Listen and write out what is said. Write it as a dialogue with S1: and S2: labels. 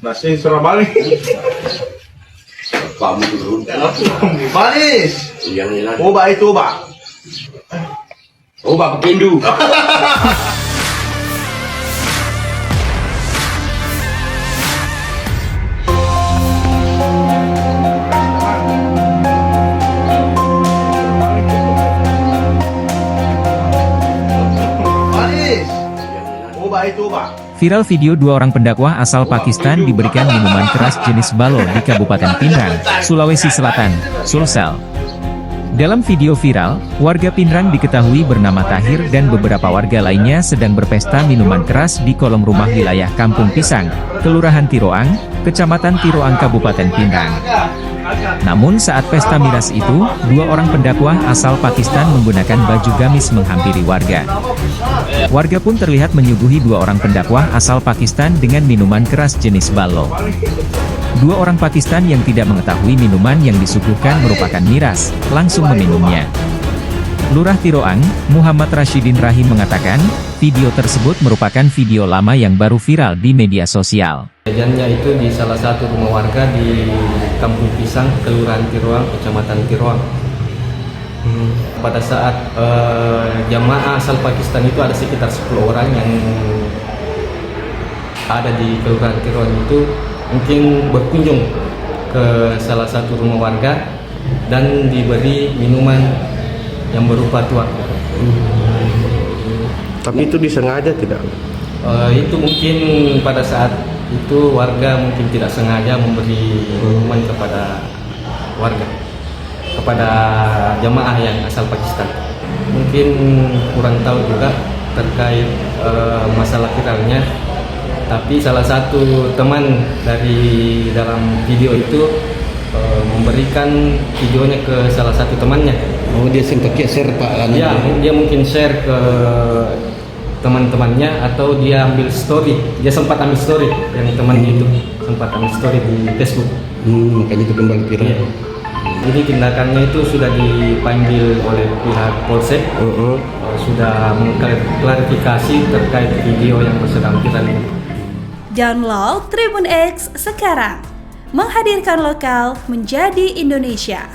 S1: Nasi serah balik.
S2: Kamu turun.
S1: Manis.
S2: Yang hilang.
S1: Coba itu, Pak.
S2: Oh, Bapak Pindu.
S1: Manis. Coba itu, Pak.
S3: Viral video dua orang pendakwah asal Pakistan diberikan minuman keras jenis balo di Kabupaten Pinrang, Sulawesi Selatan, Sulsel. Dalam video viral, warga Pinrang diketahui bernama Tahir dan beberapa warga lainnya sedang berpesta minuman keras di kolong rumah wilayah Kampung Pisang, Kelurahan Tiroang, Kecamatan Tiroang, Kabupaten Pinrang. Namun saat pesta miras itu, dua orang pendakwah asal Pakistan menggunakan baju gamis menghampiri warga. Warga pun terlihat menyuguhi dua orang pendakwah asal Pakistan dengan minuman keras jenis balo. Dua orang Pakistan yang tidak mengetahui minuman yang disuguhkan merupakan miras, langsung meminumnya. Lurah Tiroang, Muhammad Rashidin Rahim mengatakan, video tersebut merupakan video lama yang baru viral di media sosial.
S4: Kejadiannya itu di salah satu rumah warga di Kampung Pisang, Kelurahan Tiroang, Kecamatan Tiroang. Pada saat jamaah asal Pakistan itu ada sekitar 10 orang yang ada di Kelurahan Tiroang itu mungkin berkunjung ke salah satu rumah warga dan diberi minuman yang berupa tuak.
S5: Tapi itu disengaja tidak?
S4: Itu mungkin pada saat itu warga mungkin tidak sengaja memberi minuman kepada warga, kepada jamaah yang asal Pakistan. Mungkin kurang tahu juga terkait masalah viralnya, tapi salah satu teman dari dalam video itu memberikan videonya ke salah satu temannya.
S5: Oh, dia sempat share Pak?
S4: Ya, dia mungkin share ke teman-temannya atau dia ambil story. Dia sempat ambil story yang temannya itu sempat ambil story di Facebook.
S5: Makanya itu kembali viral.
S4: Iya. Jadi tindakannya itu sudah dipanggil oleh pihak Polsek, sudah mengklarifikasi terkait video yang sedang viral ini.
S6: Download Tribun X sekarang, menghadirkan lokal menjadi Indonesia.